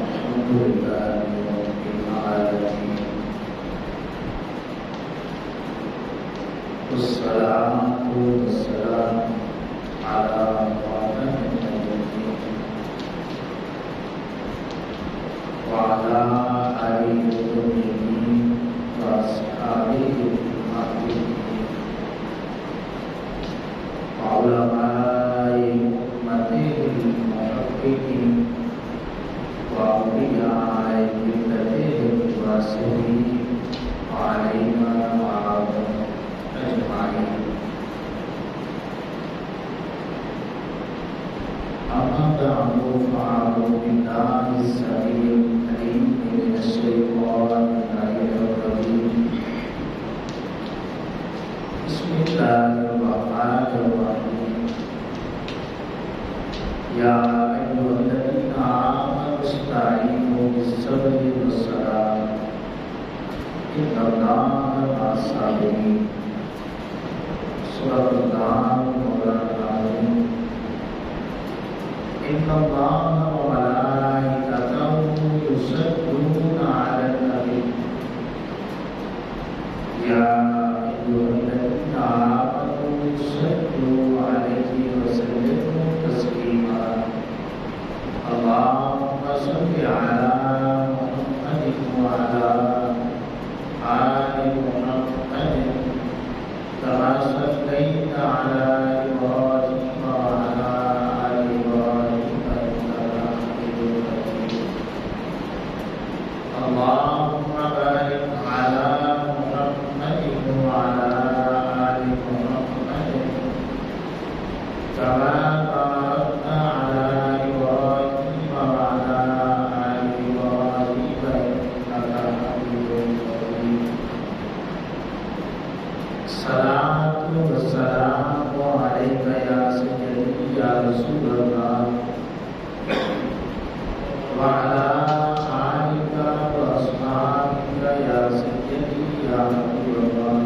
الحمد لله رب العالمين والصلاة والسلام على خاتم النبيين وعلى آله وأصحابه المهديين وعلماء أمته المحققين وأولياء ملته الراشدين وعلينا معهم أجمعين. أما بعد فأعوذ بالله السميع العليم من الشيطان الرجيم. بسم الله الرحمن الرحيم. يا أيها الذين آمنوا استعينوا بالصبر والصلاة إن الله مع الصابرين. سورة الأنعام والأنعام. إن الله وملائكته يصلون على النبي يا أيها الذين آمنوا صلوا عليه وسلموا تسليما. اللهم صل على محمد وعلى آل محمد كما صليت على إبراهيم وعلى آل إبراهيم إنك حميد مجيد. اللهم بارك على محمد وعلى آل محمد كما باركت على إبراهيم وعلى آل إبراهيم إنك حميد مجيد. الصلاة والسلام عليك يا سيدي يا رسول الله وعلى آلك وأصحابك يا سيدي يا حبيب الله.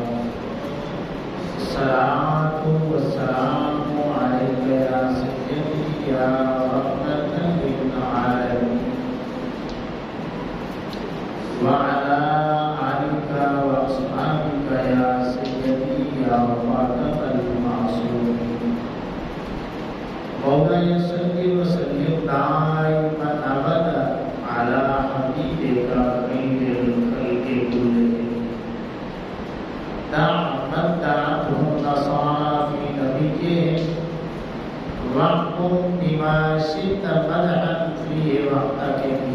الصلاة والسلام عليك يا سيدي يا رحمة للعالمين وعلى آلك وأصحابك يا سيدي يا خاتم المعصومين. مولاي صل وسلم دائما أبدا على حبيبك خير الخلق كلهم. دع من دعته النصارى في نبيهم واحكم بما شئت مدحا فيه واحتكم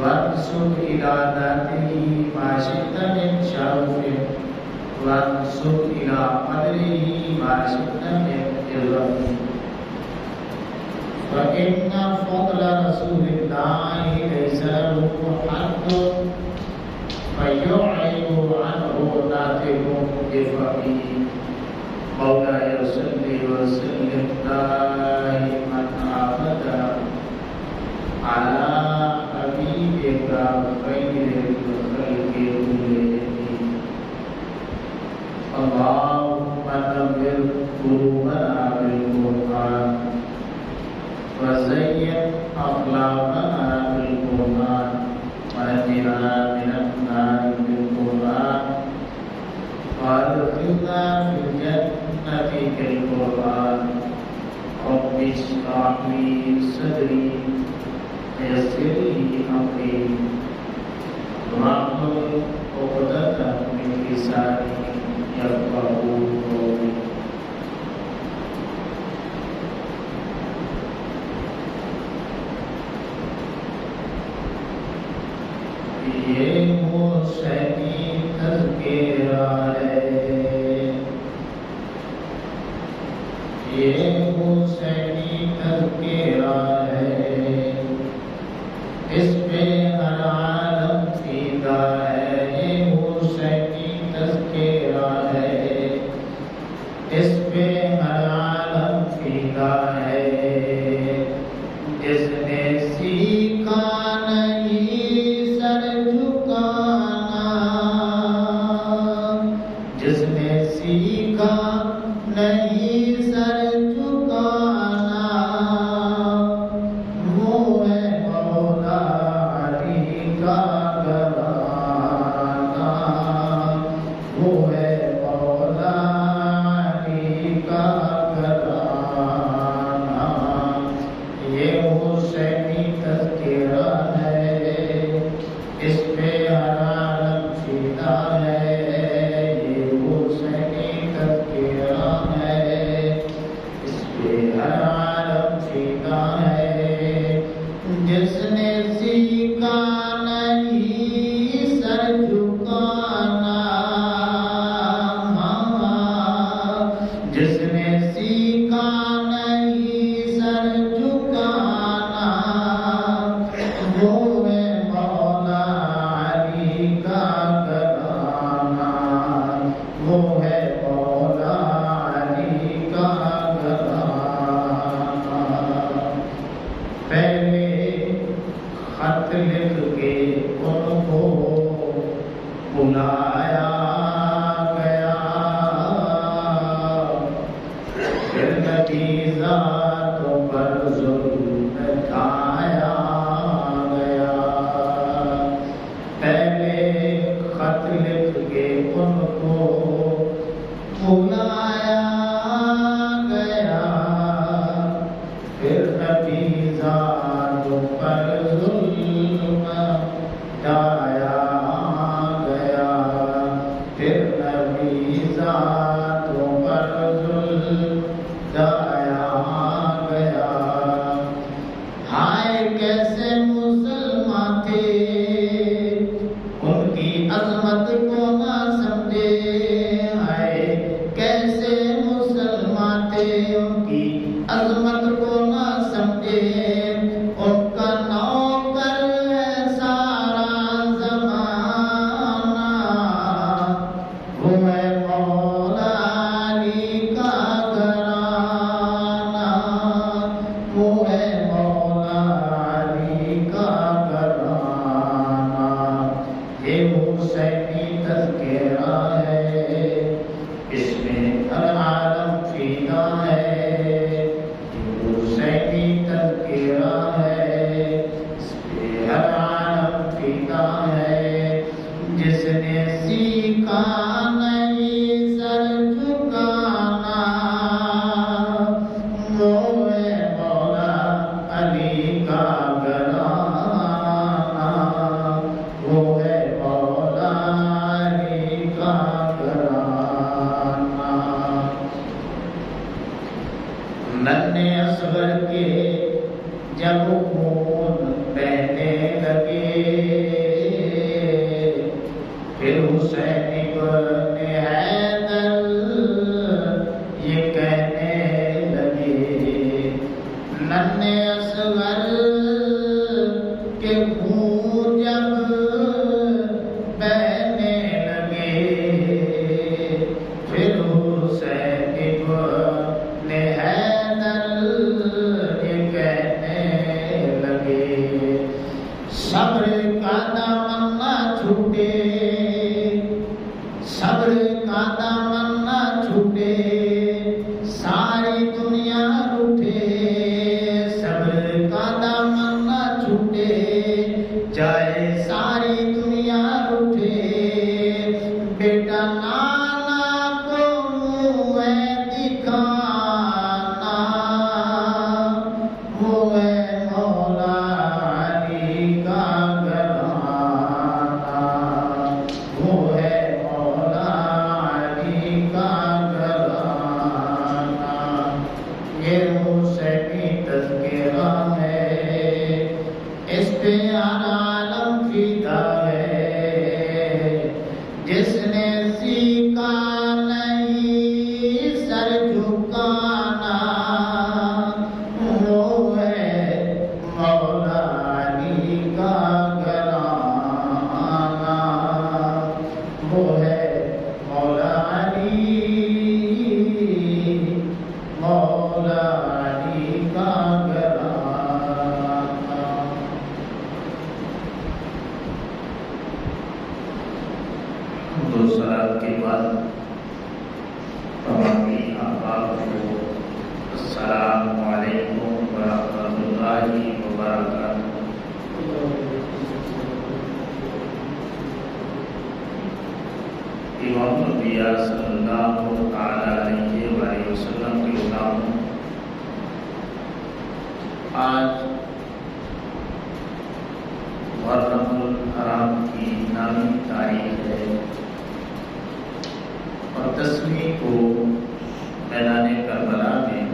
وانسب إلى ذاته ما شئت من شرفه وانسب إلى قدره ما شئت من إرفه. فإن فضل رسول الله ليس له حد فيعرض عنه ناطق بفمه. مولاي صل وسلم دائما أبدا على حبيبك خير الخلق كلهم. اللهم نور قلوبنا بالقرآن وزين أخلاقنا بالقرآن ونجنا من النار بالقرآن وادخلنا في الجنة بالقرآن. رب اشرح لي صدري ويسر لي أمري واحلل عقدة من لساني يفقهوا قولي. یہ حسینی تذکرہ ہے، یہ حسینی تذکرہ ہے، اس پہ ہر عالم فیدا ہے. یہ حسینی تذکرہ ہے، اس پہ ہر عالم فیدا ہے. جس نے سیکھا نہیں سر جھکانا، جس نے سیکھا نہیں سر جھکانا، وہ ہے مولا پہلے خط لکھ کے ان کو بلایا گیا، پھر نبی ذاتوں پر ظلم ڈھایا گیا۔ پہلے خط لکھ کے ان کو بلایا گیا، پھر نبی ذاتوں پر ظلم ڈھایا گیا، پھر نبی ذاتوں پر ظلم ڈھایا گیا۔ ہائے کیسے مسلمان تھے، ان کی عظمت کو نہ سمجھے، ہائے کیسے مسلمان تھے، ان کی عظمت کو نہ سمجھے، ان کا نوکر ہے سارا زمانہ، وہ ہے مولا علی کا گھرانہ، وہ ہے مولا علی کا گھرانہ۔ یہ حسینی تذکرہ ہے، اس میں ہر عالم فیدا ہے، حسینی تذکرہ ہے، اس پہ ہر عالم فیدا ہے۔ جس نے سیکھا نہیں سر جھکانا، وہ ہے مولا علی کا گھرانہ، وہ ہے مولا علی کا گھرانہ۔ ننھے اصغر کے جب خون بہنے لگے، پھر حسین ابن حیدر یہ کہنے لگے، ننھے اصغر کے خون جب بہنے لگے، پھر حسین ابن حیدر یہ کہنے لگے، صبر کا دامن نہ چھوٹے، صبر کا دامن نہ چھوٹے، ساری دنیا روٹھے، صبر کا دامن نہ چھوٹے، چاہے ساری دنیا روٹھے، بیٹا نانا کو منہ ہے دکھانا، وہ ہے مولا علی کا گھرانہ، وہ ہے مولا علی کا گھرانہ۔ یہ حسینی تذکرہ ہے، اس پہ ہر عالم فیدا ہے۔ جس نے سیکھا نہیں سر جھکانا، وہ ہے مولا علی کا گھرانہ، وہ ہے مولا علی، مولا علی کا گھرانہ۔ دو صلات کے بعد تمامی احباب کو السلام علیکم ورحمۃ اللہ وبرکاتہ۔ امام الانبیاء صلی اللہ تعالی علیہ وآلہ وسلم کے غلاموں، آج محرم الحرام کی نامی تاریخ ہے، اور 10ویں کو میدان کربلا میں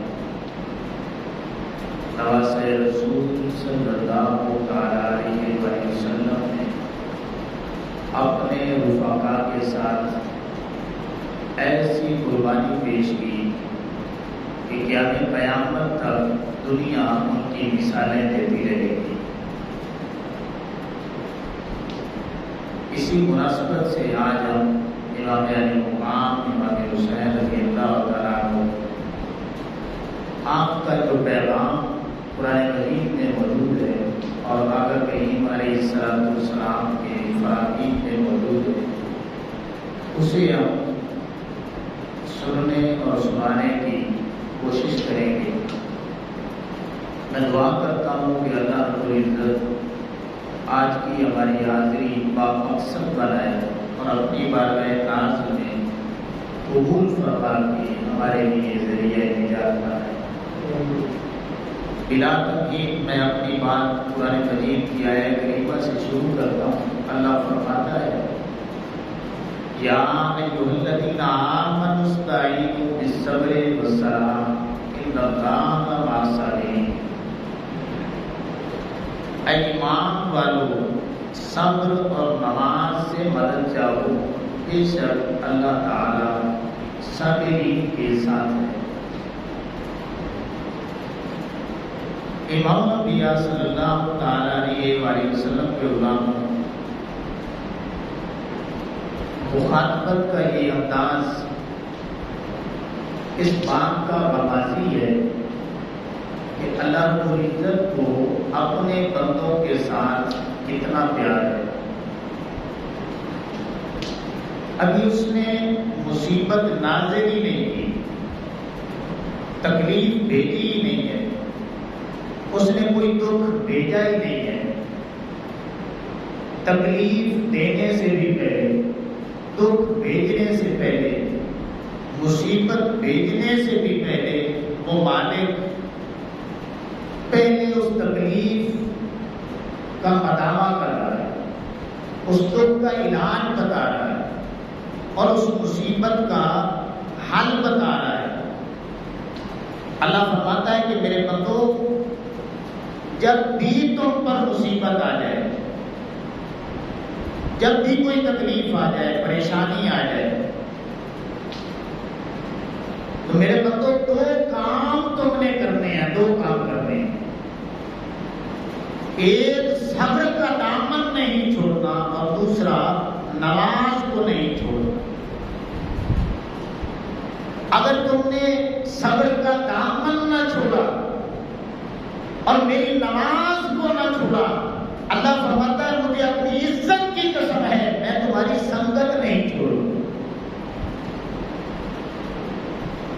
نواسۂ رسول صلی اللہ تعالی علیہ وآلہ وسلم نے اپنے رفقا کے ساتھ ایسی قربانی پیش کی کہ قیام قیامت تک دنیا ان کی مثالیں دیتی رہے گی۔ اسی مناسبت سے آج ہم امام علی مقام امام حسین رضی اللہ تعالیٰ عنہ آپ کا جو پیغام قرآن مجید میں موجود ہے اور آقا کریم علیہ السلام کے فرامین میں موجود ہے، اسے ہم سننے اور سنانے کی کوشش کریں گے۔ میں دعا کرتا ہوں کہ اللہ رب العزت آج کی ہماری حاضری بامقصد بنائے اور اپنی بارگاہ ناز میں قبول فرما کے ہمارے لیے ذریعہ نجات بنائے۔ بلا تمہید میں اپنی بات قرآن مجید کی آیت کریمہ سے شروع کرتا ہوں۔ اللہ فرماتا ہے یا ایھا الذین آمنوا استعینوا بالصبر والصلاۃ ان اللہ مع الصابرین۔ اے ایمان والو، صبر اور نماز سے مدد چاہو، بے شک اللہ تعالی صابرین کے ساتھ ہے۔ امام الانبیاء صلی اللہ تعالی علیہ وآلہ وسلم کے غلاموں، مخاطبت کا یہ انداز اس بات کا مغازی ہے کہ اللہ رب العزت کو اپنے بندوں کے ساتھ کتنا پیار ہے۔ ابھی اس نے مصیبت نازل ہی نہیں کی، تکلیف بھیجی ہی نہیں ہے، اس نے کوئی دکھ بھیجا ہی نہیں ہے۔ تکلیف دینے سے بھی پہلے، دکھ بھیجنے سے پہلے، مصیبت بھیجنے سے بھی پہلے وہ مالک پہلے اس تکلیف کا مداوع کر رہا ہے، اس دکھ کا علاج بتا رہا ہے اور اس مصیبت کا حل بتا رہا ہے۔ اللہ فرماتا ہے کہ میرے بندو، جب بھی تم پر مصیبت آ جائے، جب بھی کوئی تکلیف آ جائے، پریشانی آ جائے، تو میرے بندو دو کام تم نے کرنے ہیں، دو کام کرنے ہیں۔ ایک صبر کا دامن نہیں چھوڑنا اور دوسرا نماز کو نہیں چھوڑنا۔ اگر تم نے صبر کا دامن نہ چھوڑا اور میری نماز کو نہ چھوڑا، اللہ فرماتا ہے مجھے اپنی عزت کی قسم ہے میں تمہاری سنگت نہیں چھوڑوں۔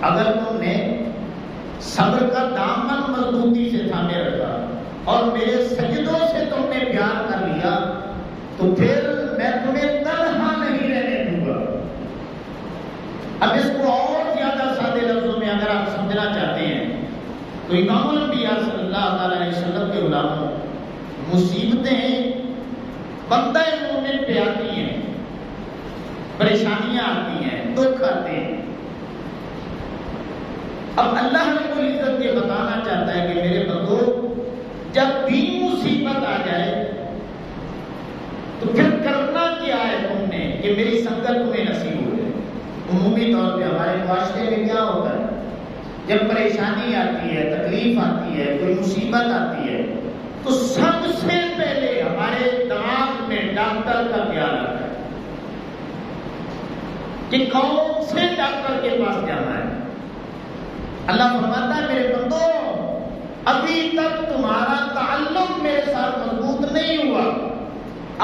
اگر تم نے صبر کا دامن مضبوطی سے تھامے رکھا اور میرے سجدوں سے تم نے پیار کر لیا، تو پھر میں تمہیں تنہا نہیں رہنے دوں گا۔ اب اس کو اور زیادہ سادے لفظوں میں اگر آپ سمجھنا چاہتے ہیں تو امام الانبیاء صلی اللہ علیہ وسلم کے غلاموں، مصیبتیں بندہ مومن پہ آتی ہیں، پریشانیاں آتی ہیں، دکھ آتے ہیں۔ اب اللہ رب العزت یہ بتانا چاہتا ہے کہ میرے بندو، جب بھی مصیبت آ جائے تو پھر کرنا کیا ہے تم نے کہ میری سنگت تمہیں نصیب ہو جائے۔ عمومی طور پہ ہمارے معاشرے میں کیا ہوتا ہے، جب پریشانی آتی ہے، تکلیف آتی ہے، کوئی مصیبت آتی ہے، تو سب سے پہلے ہمارے دماغ میں ڈاکٹر کا خیال آتا ہے کہ کون سے ڈاکٹر کے پاس جانا ہے۔ اللہ فرماتا ہے میرے بندو، ابھی تک تمہارا تعلق میرے ساتھ مضبوط نہیں ہوا،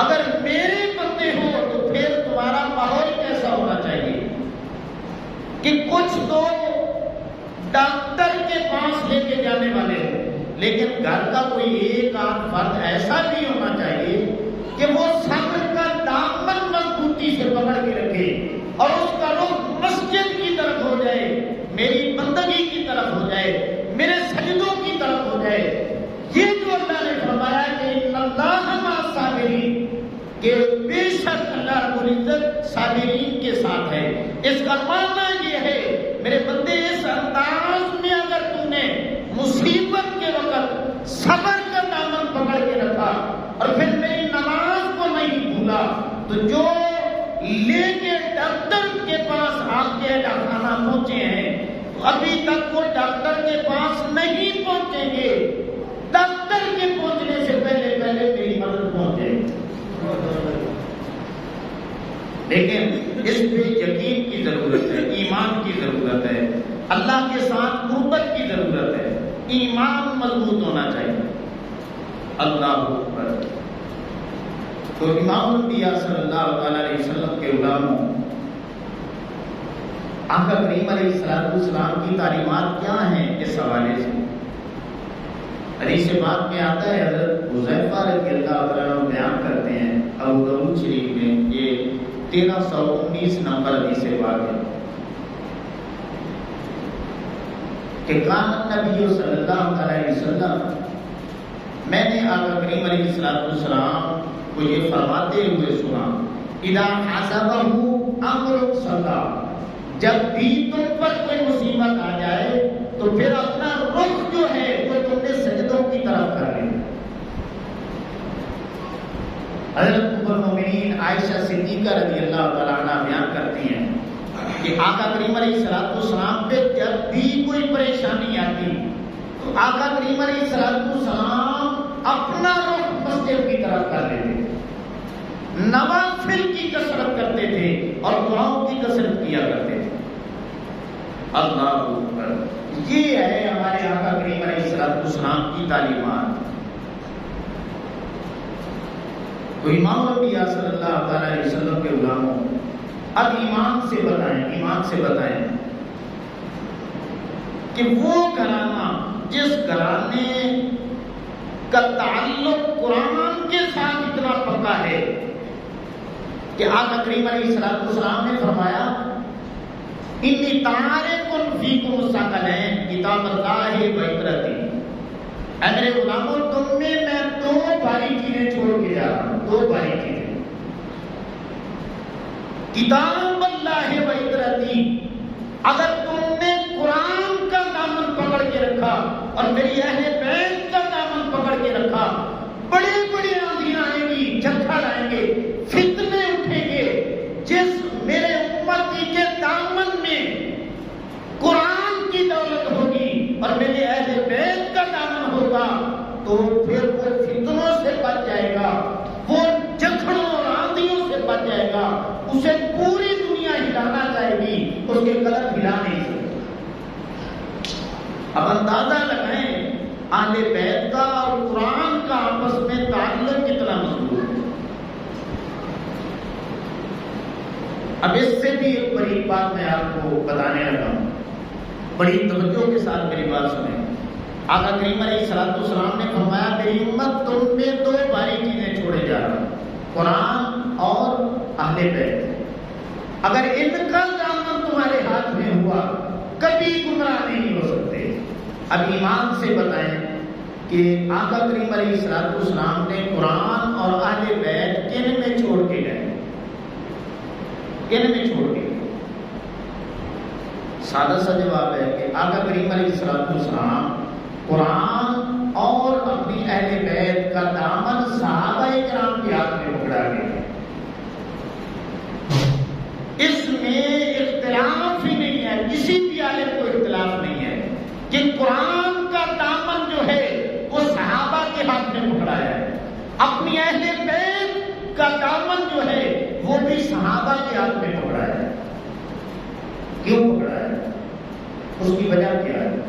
اگر میرے بندے ہو تو پھر تمہارا ماحول کیسا ہونا چاہیے کہ کچھ تو ڈاکٹر کے پاس لے کے جانے والے ہیں، لیکن گھر کا کوئی ایک آدھ فرد ایسا بھی ہونا چاہیے کہ وہ صبر کا دامن مضبوطی سے پکڑ کے رکھے اور اس کا رخ مسجد کی طرف ہو جائے، میری بندگی کی طرف ہو جائے، میرے سجدوں کی طرف ہو جائے۔ یہ جو اللہ نے فرمایا کہ ان اللہ مع الصابرین، کہ بے شک اللہ رب العزت صابرین کے ساتھ ہے، اس کا معنی یہ ہے میرے بندے، اس انداز میں اگر تم نے مصیبت کے وقت صبر کا دامن پکڑ کے رکھا اور پھر میری نماز کو نہیں بھولا، تو جو لے کے ڈاکٹر کے پاس آپ کے ڈاکخانہ پہنچے ہیں ابھی تک وہ ڈاکٹر کے پاس نہیں پہنچیں گے، ڈاکٹر کے پہنچنے سے پہلے میری مدد پہنچے۔ لیکن اس پہ یقین کی ضرورت ہے، ایمان کی ضرورت ہے، اللہ کے ساتھ قربت کی ضرورت ہے۔ ایمان مضبوط ہونا چاہیے۔ اللہ اکبر۔ تو امام الانبیاء صلی اللہ علیہ وسلم کے غلاموں، آقا کریم علیہ السلام کی تعلیمات کیا ہیں اس حوالے سے؟ حدیث پاک میں آتا ہے، حضرت حذیفہ رضی اللہ عنہ بیان کرتے ہیں ابو داؤد شریف میں، یہ 1319 نمبر حدیث پاک ہے کہ کان نبی صلی اللہ علیہ وسلم، میں نے آقا کریم علیہ السلام کو یہ فرماتے ہوئے سنا، اذا حسبہ امر صلی، جب بھی تم پر کوئی مصیبت آ جائے تو پھر اپنا رخ جو ہے وہ تم نے سجدوں کی طرف کر لیا۔ حضرت ام المؤمنین عائشہ صدیقہ رضی اللہ تعالیٰ عنہ بیان کرتی ہیں کہ آقا کریم علیہ السلام پہ جب بھی کوئی پریشانی آتی تو آقا کریم علیہ السلام اپنا رخ مسجد کی طرف کر لیتے، نوافل کی کثرت کرتے تھے اور دعاؤں کی کثرت کیا کرتے تھے۔ اللہ اکبر۔ یہ ہے ہمارے آقا کریم علیہ السلام کی تعلیمات۔ تو امام الانبیاء صلی اللہ علیہ وسلم کے غلاموں، اب ایمان سے بتائیں کہ وہ گھرانہ جس گھرانے کا تعلق قرآن کے ساتھ اتنا پکا ہے کہ آقا کریم علیہ السلام نے فرمایا، انی تارکن فیکم الثقلین کتاب اللہ و عبرتی، اے میرے غلاموں تم میں میں دو بھاری چیزیں چھوڑ کے جا رہا ہوں، دو بھاری چیزیں، کتاب اللہ و عبرتی، اگر تم نے قرآن کا دامن پکڑ کے رکھا اور میری اہل بیت کا دامن پکڑ کے رکھا، بڑی بڑی آندھیاں آئیں گی، جھکڑ آئیں گے، فتنے اٹھیں گے، جس میرے امتی کے دامن میں قرآن کی دولت ہوگی اور میرے اہل بیت کا دامن ہوگا تو پھر وہ فتنوں سے بچ جائے گا، وہ جھکڑوں اور آندھیوں سے بچ جائے گا، اسے پوری دنیا ہلانا چاہے گی، اس کے قدم ہلا نہیں سکتے۔ اب اندازہ لگائیں اہل بیت کا اور قرآن کا آپس میں تعلق کتنا مضبوط ہے۔ اب اس سے بھی ایک بڑی بات میں آپ کو بتانے لگا ہوں، بڑی توجہ کے ساتھ میری بات سنیں۔ آقا کریم علیہ السلام نے فرمایا، میری امت تم میں دو بھاری چیزیں چھوڑے جا رہا ہے، قرآن اور اہل بیت، اگر ان کا دامن تمہارے ہاتھ میں ہوا کبھی گمراہ نہیں ہو سکتے۔ اب ایمان سے بتائیں کہ آقا کریم علیہ السلام نے قرآن اور اہل بیت کن میں چھوڑ کے گئے، کن میں چھوڑ کے گئے؟ سادہ سا جواب ہے کہ آقا کریم علیہ السلام قرآن اور اپنی اہل بیت کا دامن صحابہ کرام کے ہاتھ میں پکڑا گیا۔ اس میں اختلاف ہی نہیں ہے، کسی بھی عالم کو اختلاف نہیں ہے کہ قرآن کا دامن جو ہے وہ صحابہ کے ہاتھ میں پکڑا ہے، اپنی اہل بیت کا دامن جو ہے وہ بھی صحابہ کے ہاتھ میں پکڑا ہے۔ کیوں پکڑا ہے؟ اس کی وجہ کیا ہے؟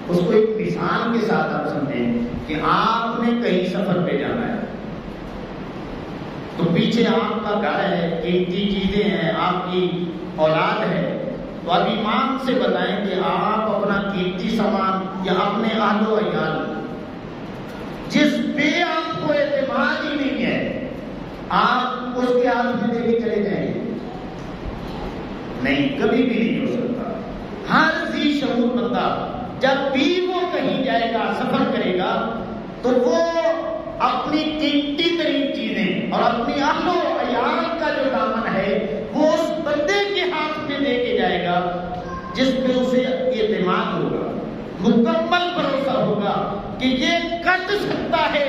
اس کو ایک مثال کے ساتھ آپ سمجھیں کہ آپ نے کہیں سفر پہ جانا ہے تو پیچھے آپ کا گھر ہے، قیمتی چیزیں ہیں، آپ کی اولاد ہے، تو اب ایمان سے بتائیں کہ آپ اپنا قیمتی سامان یا اپنے اہل و عیال جس پہ آپ کو اعتماد ہی نہیں ہے آپ اس کے ہاتھ میں دے کے چلے جائیں گے؟ نہیں، کبھی بھی نہیں ہو سکتا۔ ہر ذی شعور بندہ جب بھی وہ کہیں جائے گا، سفر کرے گا، تو وہ اپنی قیمتی ترین چیزیں اور اپنی اہل و عیال کا جو دامن ہے وہ اس بندے کے ہاتھ میں دے کے جائے گا جس پہ اسے اعتماد ہوگا، مکمل بھروسہ ہوگا کہ یہ کٹ سکتا ہے،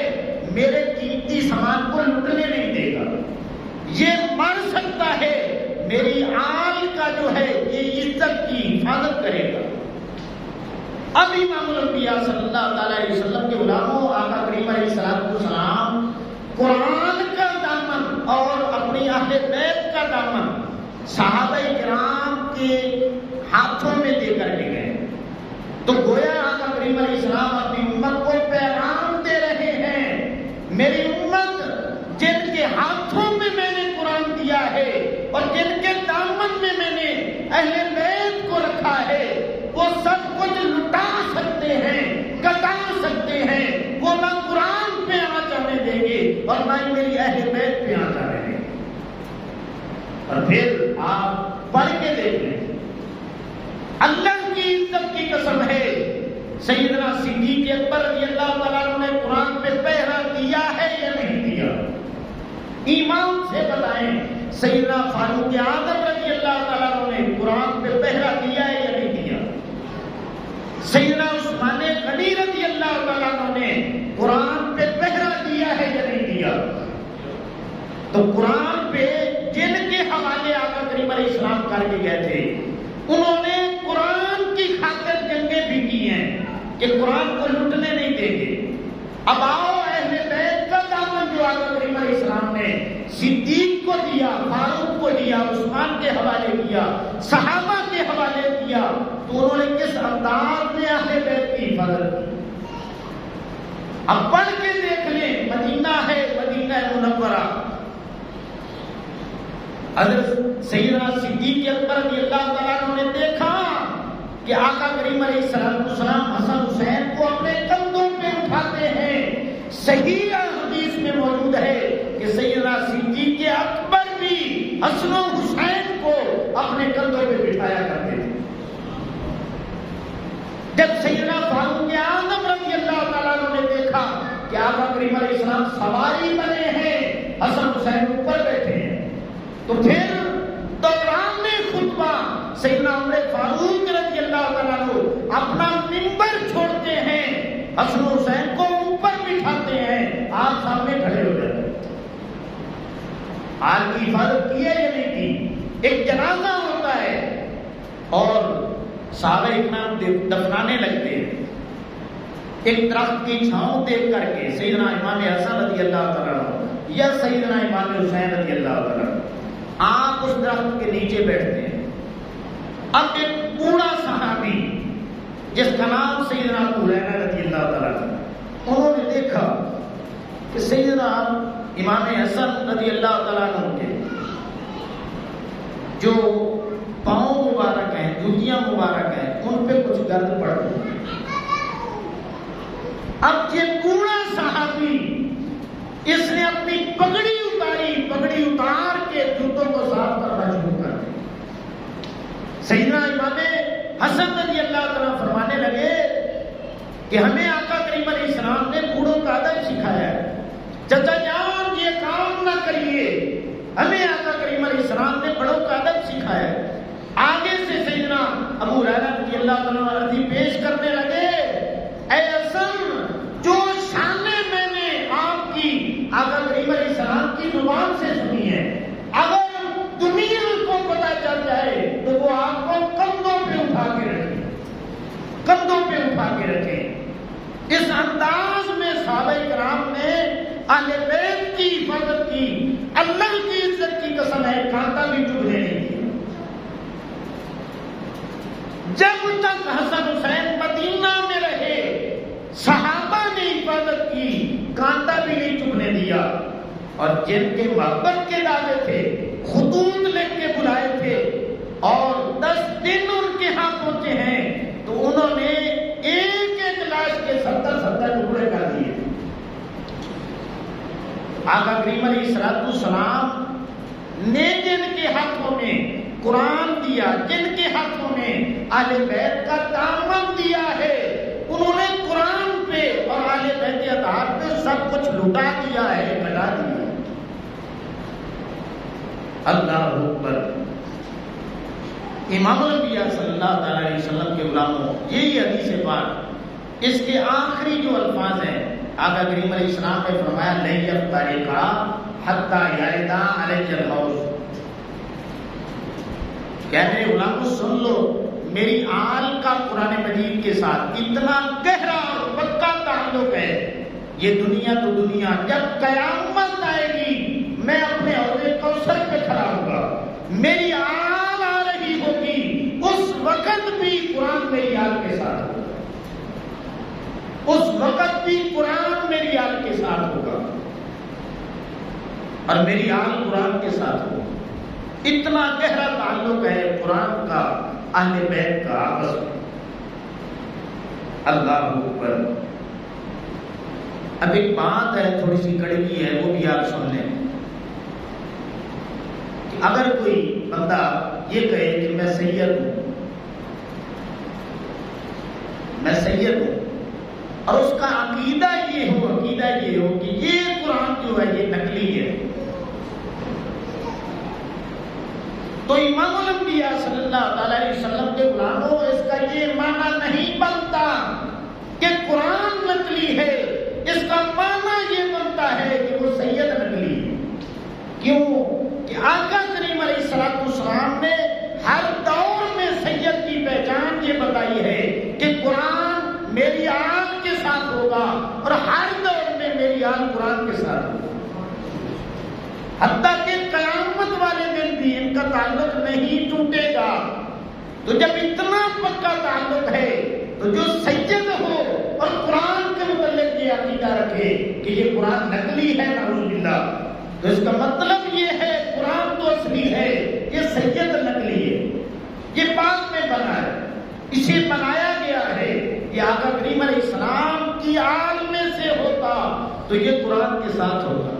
میرے قیمتی سامان کو لٹنے نہیں دے گا، یہ مر سکتا ہے، میری آل کا جو ہے یہ عزت کی حفاظت کرے گا۔ اب امام الانبیاء صلی اللہ علیہ وسلم کے غلاموں، آقا کریم علیہ السلام قرآن کا دامن اور اپنی اہل بیت کا دامن صحابہ کرام کے ہاتھوں میں دے کر کے گئے، تو گویا آقا کریم کریم علیہ السلام اپنی امت کو پیغام دے رہے ہیں، میری امت جن کے ہاتھوں میں میں نے قرآن دیا ہے اور جن کے دامن میں میں نے اہل بیت کو رکھا ہے، وہ سب کچھ لٹا سکتے ہیں، کٹا سکتے ہیں، وہ نہ قرآن پہ آنچ آنے دیں گے اور نہ ہی میری اہل بیت پہ آنچ آنے دیں گے۔ اور پھر آپ پڑھ کے دیکھ لیں، اللہ کی عزت کی قسم ہے، سیدنا صدیق اکبر رضی اللہ تعالیٰ عنہ نے قرآن پہ پہرا دیا ہے یا نہیں دیا؟ ایمان سے بتائیں، سیدنا فاروق اعظم رضی اللہ تعالیٰ عنہ نے قرآن پہ پہرا دیا ہے یا نہیں دیا؟ سیدنا عثمان غنی رضی اللہ تعالیٰ عنہ نے قرآن پہ پہرا دیا ہے یا نہیں دیا؟ تو قرآن پہ جن کے حوالے آقا کریم علیہ السلام کر کے گئے تھے، انہوں نے قرآن کی خاطر جنگیں بھی کی ہیں کہ قرآن کو لٹنے نہیں دیں گے۔ اب آؤ، اہل بیت کا دامن جو آقا کریم علیہ السلام نے صدیق کو دیا، فاروق کو دیا، عثمان کے حوالے کیا، صحابہ کے حوالے کیا، تو انہوں نے کس انداز میں اہل بیت کی حفاظت کی؟ اب پڑھ کے دیکھ لیں، مدینہ ہے، مدینہ منورہ، حضرت سیدنا صدیق اکبر رضی اللہ تعالیٰ عنہ نے دیکھا کہ آقا کریم علیہ السلام حسن حسین کو اپنے کندھوں پہ اٹھاتے ہیں۔ صحیح حدیث میں موجود ہے کہ سیدنا صدیق اکبر بھی حسن و حسین کو اپنے کندھوں پہ بٹھایا کرتے تھے۔ جب سیدنا فاروق اعظم رضی اللہ تعالیٰ عنہ نے دیکھا کہ آقا کریم علیہ السلام سواری بنے ہیں، حسن حسین اوپر بیٹھے ہیں، تو پھر دوران خطبہ سیدنا عمر فاروق رضی اللہ تعالیٰ عنہ اپنا منبر چھوڑتے ہیں، حسن حسین کو اوپر بٹھاتے ہیں، آپ سامنے کھڑے ہو جاتے ہیں۔ آج کی حفاظت کی ہے یا نہیں کی؟ ایک جنازہ ہوتا ہے اور صحابہ اکرام دفنانے لگتے ہیں، ایک درخت کی چھاؤں دیکھ کر کے سیدنا امام حسن رضی اللہ تعالیٰ عنہ یا سیدنا امام حسین رضی اللہ تعالیٰ عنہ آپ اس درخت کے نیچے بیٹھتے ہیں۔ اب ایک بوڑھا صحابی جس کا نام سیدنا ابو ہریرہ رضی اللہ تعالیٰ عنہ، انہوں نے دیکھا کہ سیدنا امام حسن رضی اللہ تعالیٰ عنہ کے جو پاؤں مبارک ہیں، جوتیاں مبارک ہیں، ان پہ کچھ گرد پڑ گئی۔ اب یہ بوڑھا صحابی اس نے اپنی پگڑی اتاری، پگڑی اتار کے جوتوں کو صاف کرنا شروع کر دیا۔ سیدنا امام حسن رضی اللہ تعالیٰ فرمانے لگے کہ ہمیں آقا کریم علیہ السلام نے بوڑھوں کا ادب سکھایا ہے، چچا جان یہ کام نہ کریے، ہمیں آقا کریم علیہ السلام نے بڑوں کا ادب سکھایا ہے۔ آگے سے سیدنا ابو ہریرہ رضی اللہ تعالیٰ عرضی پیش کرنے لگے، اے حسن، جو شانیں میں نے آپ کی آقا کریم علیہ السلام کی زبان سے سنی ہے، اگر دنیا کو پتہ چل جائے تو وہ آپ کو کندھوں پہ اٹھا کے رکھیں، کندھوں پہ اٹھا کے رکھیں۔ اس انداز میں صحابہ کرام نے اہل بیت کی حفاظت کی، اللہ کی عزت کی قسم ہے کانٹا بھی چبھنے نہیں دیا۔ جب تک حسن حسین مدینہ میں رہے، صحابہ نے حفاظت کی، کانٹا بھی نہیں چبھنے دیا۔ اور جن کے محبت کے دعوے تھے، خطوط لکھ کے بلائے تھے اور 10 دن ان کے ہاں پہنچے ہیں، تو انہوں نے ایک ایک لاش کے 70 ٹکڑے کر دیے۔ آقا کریم علیہ السلام نے جن کے ہاتھوں میں قرآن دیا، جن کے ہاتھوں میں اہل بیت کا دامن دیا ہے، انہوں نے قرآن پہ اور اہل بیت کے آدھار پہ سب کچھ لٹا دیا ہے، بٹا دیا ہے۔ اللہ اکبر۔ امام الانبیاء صلی اللہ تعالی علیہ وسلم کے غلاموں، یہی حدیث پاک، اس کے آخری جو الفاظ ہیں، آقا کریم علیہ السلام نے فرمایا لن یفترقا حتی یردا علی الحوض، کہ میرے غلاموں سن لو، میری آل کا قرآن مجید کے ساتھ اتنا گہرا اور پکا تعلق ہے، یہ دنیا تو دنیا، جب قیامت آئے گی میں اپنے حوض کوثر پہ کھڑا ہوگا، میری آل آ رہی ہوگی، اس وقت بھی قرآن میری آل کے ساتھ ہوگا۔ اس وقت بھی قرآن میری آل کے ساتھ ہوگا اور میری آل قرآن کے ساتھ ہوگا. اتنا گہرا تعلق ہے قرآن کا اہل بیت کا آپس میں. اللہ اکبر. اب ایک بات ہے تھوڑی سی کڑوی ہے، وہ بھی آپ سن لیں. کہ اگر کوئی بندہ یہ کہے کہ میں سید ہوں، میں سید ہوں، اور اس کا عقیدہ یہ ہو کہ یہ قرآن جو ہے یہ نقلی ہے، تو امام الانبیاء صلی اللہ تعالی علیہ وسلم کے غلاموں اس کا یہ معنی نہیں بنتا کہ قرآن نقلی ہے. اس کا معنی یہ بنتا ہے کہ وہ سید نقلی ہے. کیوں کہ آقا کریم علیہ الصلوۃ والسلام نے ہر دور میں سید کی پہچان یہ بتائی ہے کہ قرآن میری آل کے ساتھ ہوگا اور ہر دور میں میری آل قرآن کے ساتھ ہوگا. حتیٰ کہ قیامت والے دن بھی ان کا تعلق نہیں ٹوٹے گا. تو جب اتنا پکا تعلق ہے تو جو سید ہو اور قرآن کے متعلق یہ عقیدہ رکھے کہ یہ قرآن نقلی ہے نعوذ باللہ، تو اس کا مطلب یہ ہے قرآن تو اصلی ہے، یہ سید نقلی ہے، یہ بعد میں بنا ہے، اسے بنایا گیا ہے. یہ آقا کریم علیہ السلام کی آل میں سے ہوتا تو یہ قرآن کے ساتھ ہوتا.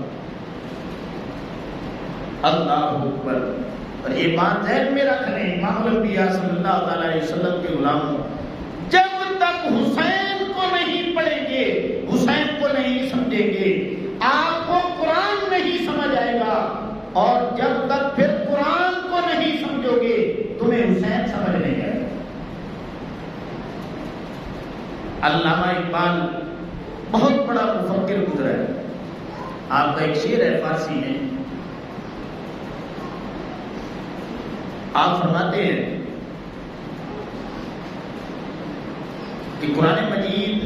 اللہ اکبر. اور یہ بات ذہن میں رکھ لیں امام الانبیاء صلی اللہ تعالی علیہ وسلم کے غلاموں، جب تک حسین کو نہیں پڑھیں گے، حسین کو نہیں سمجھیں گے، آپ کو قرآن نہیں سمجھ آئے گا. اور جب تک پھر قرآن کو نہیں سمجھو گے تمہیں حسین سمجھ نہیں آئے گا. علامہ اقبال بہت بڑا مفکر گزرا ہے. آپ کا ایک شعر ہے فارسی میں، آپ فرماتے ہیں کہ قرآن مجید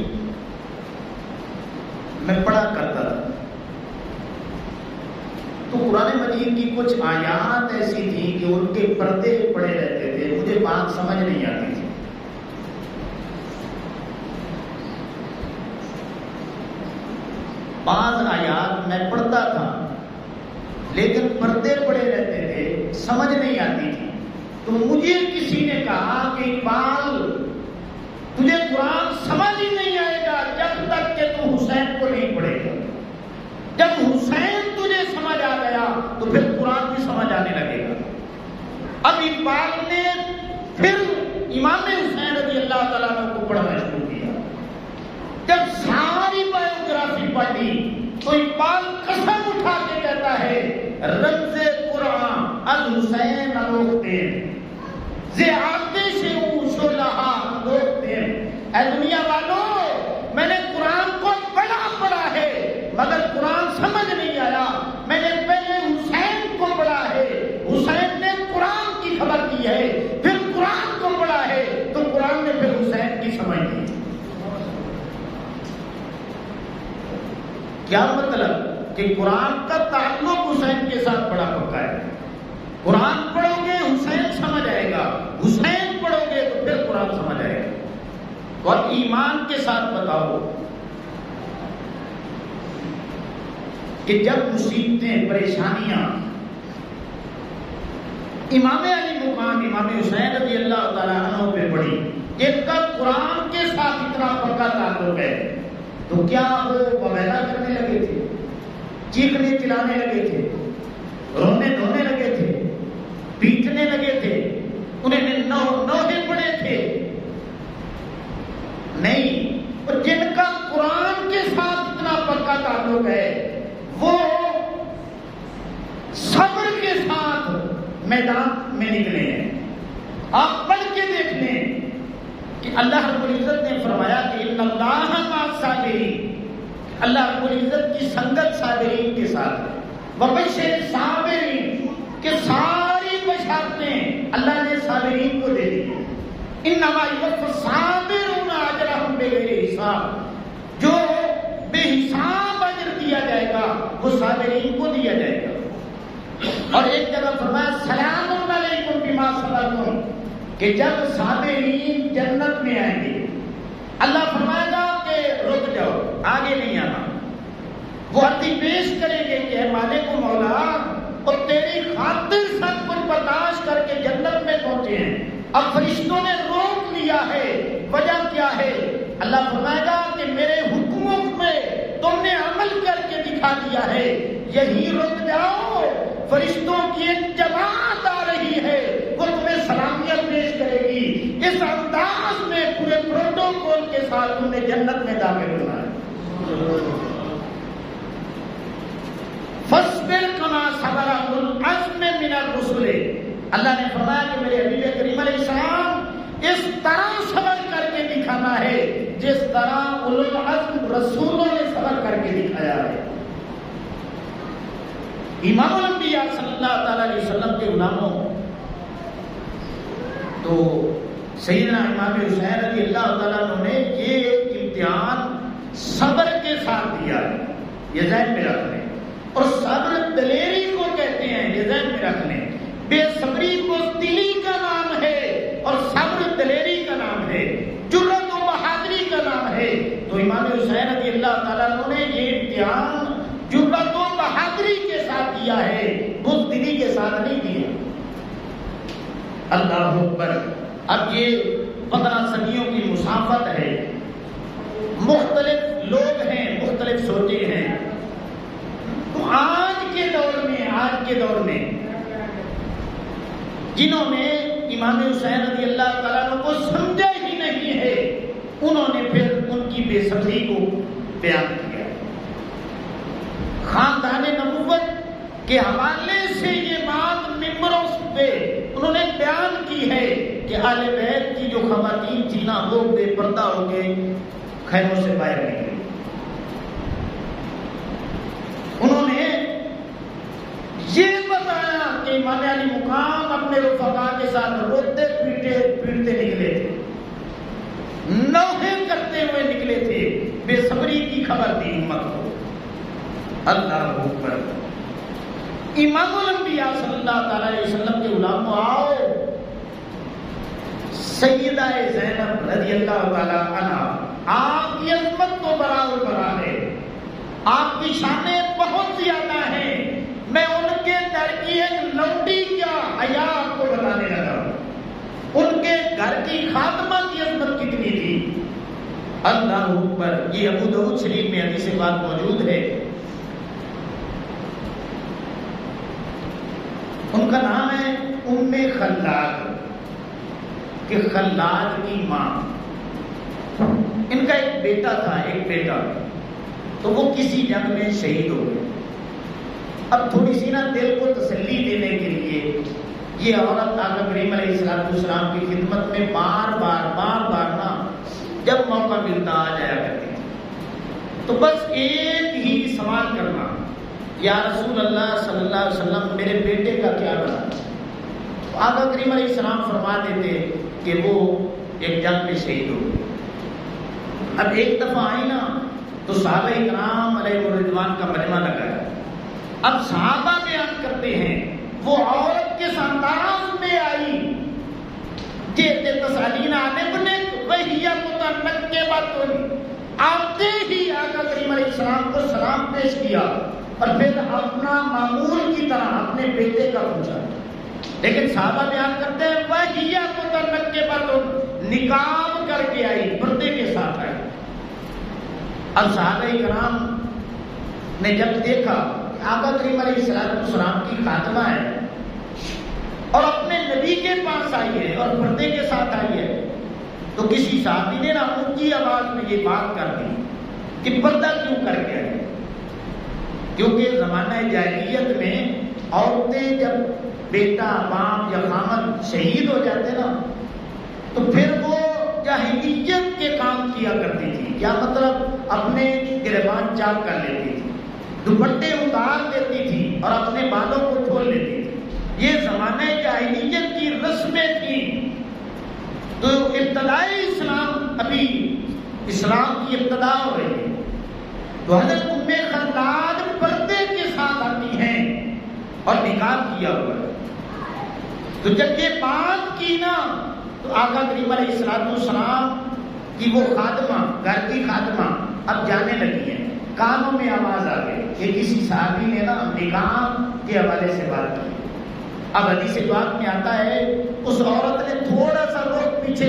میں پڑھا کرتا تھا تو قرآن مجید کی کچھ آیات ایسی تھی کہ ان کے پردے پڑے رہتے تھے، مجھے بات سمجھ نہیں آتی تھی. بعض آیات میں پڑھتا تھا لیکن پردے پڑے رہتے تھے، سمجھ نہیں آتی تھی. تو مجھے کسی نے کہا کہ اقبال تجھے قرآن سمجھ ہی نہیں آئے گا جب تک کہ تو حسین کو نہیں پڑھے گا. جب حسین تجھے سمجھ آ گیا تو پھر قرآن بھی سمجھ آنے لگے گا. اب اقبال نے پھر امام حسین رضی اللہ تعالیٰ عنہ کو پڑھنا شروع کیا. جب ساری بایوگرافی پڑھی تو اقبال قسم اٹھا کے کہتا ہے رمز قرآن الحسین الوقتین زی آتش او شعلہ اندوختین. اے دنیا والوں، میں نے قرآن کو پڑھا ہے مگر قرآن سمجھ نہیں آیا. میں نے پہلے حسین کو پڑھا ہے، حسین نے قرآن کی خبر دی ہے، پھر قرآن کو پڑھا ہے تو قرآن نے پھر حسین کی سمجھ دی. کیا مطلب کہ قرآن کا تعلق حسین کے ساتھ بڑا پکا ہے. قرآن پڑھو گے حسین سمجھ آئے گا، حسین پڑھو گے تو پھر قرآن سمجھ آئے گا. اور ایمان کے ساتھ بتاؤ کہ جب مصیبتیں پریشانیاں امام علی مقام امام حسین رضی اللہ تعالیٰ عنہ پہ پڑی، جن کا قرآن کے ساتھ اتنا پکا تعلق ہے، تو کیا وہ وغیرہ کرنے لگے تھے، چیخنے چلانے لگے تھے، رونے دھونے لگے تھے، پیٹنے لگے تھے، انہیں نوحے پڑے تھے؟ نہیں. اور جن کا قرآن کے ساتھ اتنا پکا تعلق ہے وہ صبر کے ساتھ میدان میں نکلے ہیں. آپ پڑھ کے دیکھ لیں کہ اللہ رب العزت نے فرمایا کہ ان اللہ مع الصابرین، اللہ رب العزت کی سنگت صابرین کے ساتھ ہے. وبشر صابرین، کہ ساری بشارتیں اللہ نے صابرین کو دے دی. انما یوفی الصابرون اجرهم بغیر حساب، جو بے حساب اجر دیا جائے گا وہ صابرین کو دیا جائے گا. اور ایک جگہ فرمایا سلام علیکم بما صبرتم، کہ جب صابرین جنت میں آئیں گے اللہ فرمائے گا کہ آگے نہیں آنا. وہ عرضی پیش کریں گے کہ اے مالک و مولا، اور تیری خاطر سب کچھ برداشت کر کے جنت میں پہنچے ہیں. اب فرشتوں نے روک لیا ہے، وجہ کیا ہے؟ اللہ فرمائے گا کہ میرے حکموں میں تم نے عمل کر کے دکھا دیا ہے، یہی رک جاؤ. فرشتوں کی ایک جماعت آ رہی ہے، وہ تمہیں سلامیاں پیش کرے گی. اس انداز میں پورے پروٹوکول کے ساتھ تم نے جنت میں داخل ہونا ہے. فاصبر کما صبر اولو العزم من الرسل. اللہ نے فرمایا کہ میرے حبیب کریم علیہ السلام اس طرح صبر کر کے دکھانا ہے جس طرح اولو العزم رسولوں نے صبر کر کے دکھایا ہے. امام الانبیاء صلی اللہ تعالی علیہ وسلم کے غلاموں تو سیدنا امام حسین رضی اللہ تعالیٰ عنہ نے یہ امتحان صبر کے ساتھ دیا ہے، یہ ذہن میں رکھ لیں. اور صبر دلیری کو کہتے ہیں، یہ ذہن میں رکھ لیں. بے صبری بزدلی کا نام ہے اور صبر دلیری کا نام ہے، جرأت و بہادری کا نام ہے. تو امام حسین رضی اللہ تعالیٰ عنہ نے یہ امتحان جرأت و بہادری کے ساتھ دیا ہے، بزدلی کے ساتھ نہیں دیا. اللہ اکبر. اب یہ 15 صدیوں کی مسافت ہے، مختلف لوگ ہیں، مختلف سوچیں ہیں. تو آج کے دور میں جنہوں نے امام حسین رضی اللہ تعالیٰ عنہ کو سمجھا ہی نہیں ہے، انہوں نے پھر ان کی بے صبری کو بیان کیا. خاندان نبوت کے حوالے سے یہ بات ممبروں پہ انہوں نے بیان کی ہے کہ اہل بیت کی جو خواتین تھی نا، وہ بے پردہ ہو کے خیموں سے باہر نکلی. انہوں نے یہ بتایا کہ امام علی مقام اپنے رفقا کے ساتھ روتے پیٹتے نکلے تھے، نوحے کرتے ہوئے نکلے تھے، بے صبری کی خبر دی امت کو. اللہ اکبر. امام الانبیاء صلی اللہ تعالی علیہ وسلم کے غلاموں، آؤ سیدہ زینب رضی اللہ تعالی عنہ، آپ کی عظمت تو برابر برا ہے، آپ کی شانیں بہت زیادہ ہیں. میں ان کے در کی ایک لوٹی کیا حیا آپ کو بتانے لگا. ان کے گھر کی خاتمہ کی عظمت کتنی تھی. اللہ اکبر. یہ ابو داؤد شریف میں حدیث بات موجود ہے. ان کا نام ہے ام خلاد، کہ خلاد کی ماں. ان کا ایک بیٹا تھا، ایک بیٹا، تو وہ کسی جنگ میں شہید ہو گئے. اب تھوڑی سی نا دل کو تسلی دینے کے لیے یہ عورت آقا کریم علیہ السلام کی خدمت میں بار بار نا جب موقع ملتا آ جایا کرتی تھی. تو بس ایک ہی سوال کرنا، یا رسول اللہ صلی اللہ علیہ وسلم میرے بیٹے کا کیا بنا؟ آقا کریم علیہ السلام فرما دیتے کہ وہ ایک جنگ میں شہید ہو گئے. اب ایک دفعہ آئی نا تو صحابہ کرام علیہ الرضوان کا مجمع لگا ہے. اب صحابہ بیان کرتے ہیں وہ عورت کے انداز میں آئی کہتے تسالین ابن وہی متنکبۃ. آتے ہی آقا کریم علیہ السلام کو سلام پیش کیا اور پھر اپنا معمول کی طرح اپنے بیٹے کا پوچھا. لیکن صحابہ بیان کرتے ہیں وہی متنکبۃ، نقاب کر کے آئی، پردے کے ساتھ آئی. اب صحابہ کرام نے جب دیکھا آقا کریم علیہ السلام کی خاتمہ ہے اور اپنے نبی کے پاس آئی ہے اور پردے کے ساتھ آئی ہے، تو کسی صحابی نے نا اونچی آواز میں یہ بات کر دی کہ پردہ کیوں کر کے آئی. کیونکہ زمانہ جاہلیت میں عورتیں جب بیٹا باپ یا خامد شہید ہو جاتے نا تو پھر وہ جاہلیت کے کام کیا کرتی تھی. کیا مطلب؟ اپنے گریبان چاک کر لیتی تھی، دوپٹے اتار دیتی تھی اور اپنے بالوں کو کھول لیتی تھی. یہ زمانہ جاہلیت کی رسمیں تھیں. تو ابتدائی اسلام، ابھی اسلام کی ابتدا ہو رہی ہے، تو حضرت ام خلاد پردے کے ساتھ آتی ہیں اور نقاب کیا ہوا ہے. تو جب یہ بات کی نا تو آقا کریم علیہ السلام کی وہ خادمہ، گھر کی خادمہ اب جانے لگی ہیں، کانوں میں آواز آ گئی کہ کسی صحابی نے نا نکاح کے حوالے سے بات کی۔ اب حدیث پاک میں آتا ہے اس عورت نے تھوڑا سا رخ پیچھے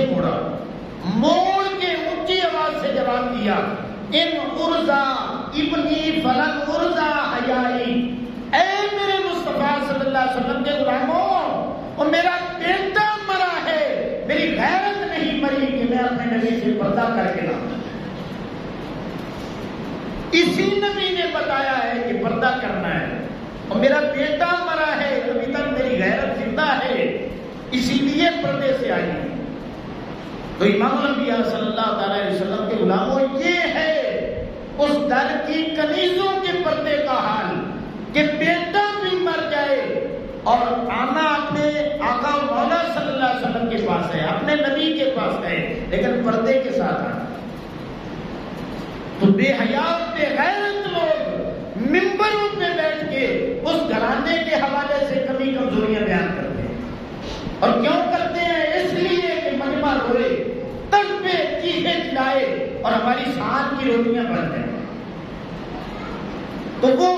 موڑ کے اونچی آواز سے جواب دیا، ان ارزا ابنی فلن ارزا حیائی، اے میرے مصطفیٰ صلی اللہ علیہ وسلم کے غلاموں، اور میرا بیٹا مرا ہے، میری غیرت نہیں مری کہ میں اپنے نبی سے پردہ کر کے لاؤں۔ اسی نبی نے بتایا ہے کہ پردہ کرنا ہے، اور میرا بیٹا مرا ہے، ابھی تک میری غیرت زندہ ہے، اسی لیے پردے سے آئی ہے۔ تو امام الانبیاء صلی اللہ تعالی علیہ وسلم کے غلاموں، یہ ہے اس در کی کنیزوں کے پردے کا حال کہ بیٹا بھی مر جائے اور آنا اپنے آقا مولا صلی اللہ علیہ وسلم کے پاس ہے، اپنے نبی کے پاس ہے، لیکن پردے کے ساتھ آنا۔ تو بے حیا بے غیرت لوگ ممبروں پہ بیٹھ کے اس گھرانے کے حوالے سے کمی کمزوریاں بیان کرتے ہیں، اور کیوں کرتے ہیں؟ اس لیے کہ مجمع روئے، تڑپے، چیخے چلائے اور ہماری سان کی روٹیاں بن جائیں۔ تو وہ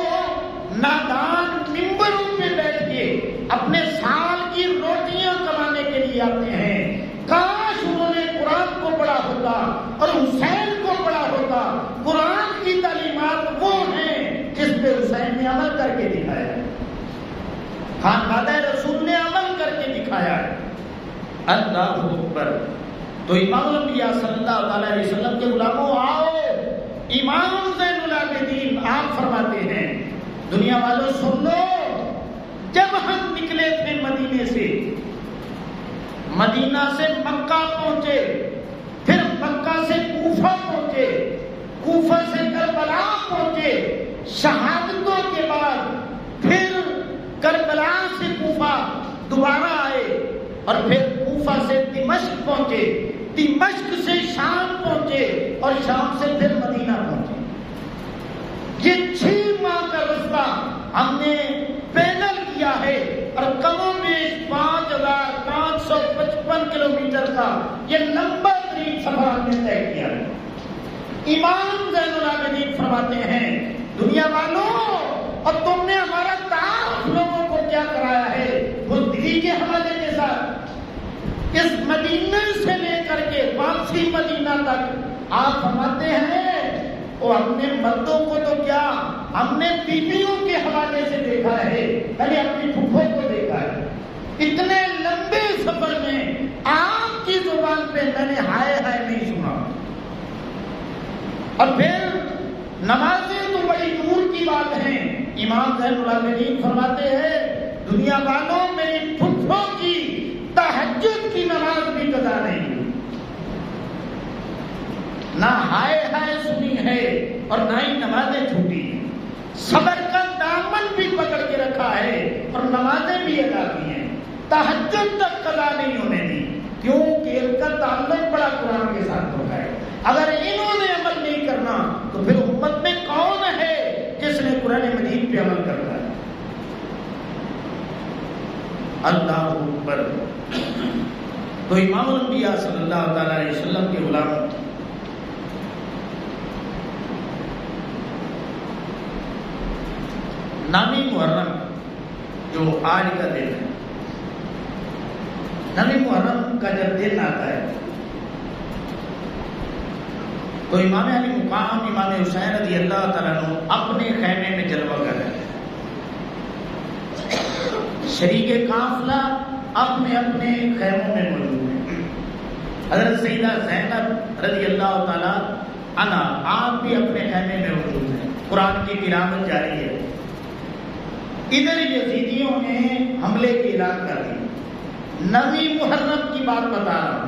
نادان ممبروں پہ بیٹھ کے اپنے سال کی روٹیاں کمانے کے لیے آتے ہیں۔ کاش انہوں نے قرآن کو پڑھا ہوتا اور حسین کو پڑھا ہوتا۔ قرآن کی تعلیمات وہ ہیں جس پہ حسین نے عمل کر کے دکھایا ہے، خانوادہ رسول نے عمل کر کے دکھایا ہے۔ اللہ اکبر۔ تو امام الانبیاء صلی اللہ علیہ وسلم کے غلاموں، آؤ، امام زین العابدین آپ فرماتے ہیں، دنیا والوں سن لو، جب ہم نکلے تھے مدینے سے، مدینہ سے مکہ پہنچے، پھر مکہ سے کوفہ پہنچے، کوفہ سے کربلا پہنچے، شہادتوں کے بعد پھر کربلا سے کوفہ دوبارہ آئے، اور پھر کوفہ سے دمشق پہنچے، دمشق سے شام پہنچے، اور شام سے پھر مدینہ پہنچے۔ یہ 6 ماہ کا رستہ ہم نے پیدل کیا ہے، اور کم و بیش 5555 کلومیٹر کا یہ لمبا ترین سفر ہم نے طے کیا ہے۔ امام زین العابدین فرماتے ہیں، دنیا والوں، اور تم نے ہمارا تعارف لوگوں کو کیا کرایا ہے بزدلی کے حوالے کے ساتھ۔ اس مدینہ سے لے کر کے واپسی مدینہ تک آپ فرماتے ہیں، اور ہم نے مردوں کو تو کیا، ہم نے بیویوں کے حوالے سے دیکھا ہے، پہلے اپنی پھوپھوں کو دیکھا ہے۔ اتنے لمبے سفر میں آپ کی زبان پہ میں نے ہائے ہائے نہیں سنا۔ اور پھر نمازیں تو بڑی دور کی بات ہیں۔ امام زین العابدین فرماتے ہیں، دنیا والوں، میری پھوپھوں کی تہجد کی نماز بھی قضا نہیں، نہ ہائے ہائے سنی ہے اور نہ ہی نمازیں چھوٹی ہیں۔ صبر کا دامن بھی پکڑ کے رکھا ہے اور نمازیں بھی ادا کی ہیں، تہجد تک قضا نہیں ہونے دی، کیونکہ ان کا تعلق بڑا قرآن کے ساتھ ہوتا ہے۔ اگر انہوں نے عمل نہیں کرنا تو پھر امت میں کون ہے جس نے قرآن مجید پہ عمل کرنا ہے؟ اللہ اکبر۔ تو امام الانبیاء صلی اللہ تعالی علیہ وسلم کے غلام نامی محرم جو آج کا دن ہے، نامی محرم کا جب دن آتا ہے تو امام علی مقام امام حسین رضی اللہ تعالیٰ عنہ اپنے خیمے میں جلوہ کر رہے ہیں، شریک قافلہ اپنے اپنے خیموں میں موجود ہیں۔ حضرت سیدہ زینب رضی اللہ تعالیٰ عنہ آپ بھی اپنے خیمے میں موجود ہیں، قرآن کی تلاوت جاری ہے۔ ادھر یزیدیوں نے حملے کی اعلان کر دی، 9 محرم کی بات بتا رہا ہوں،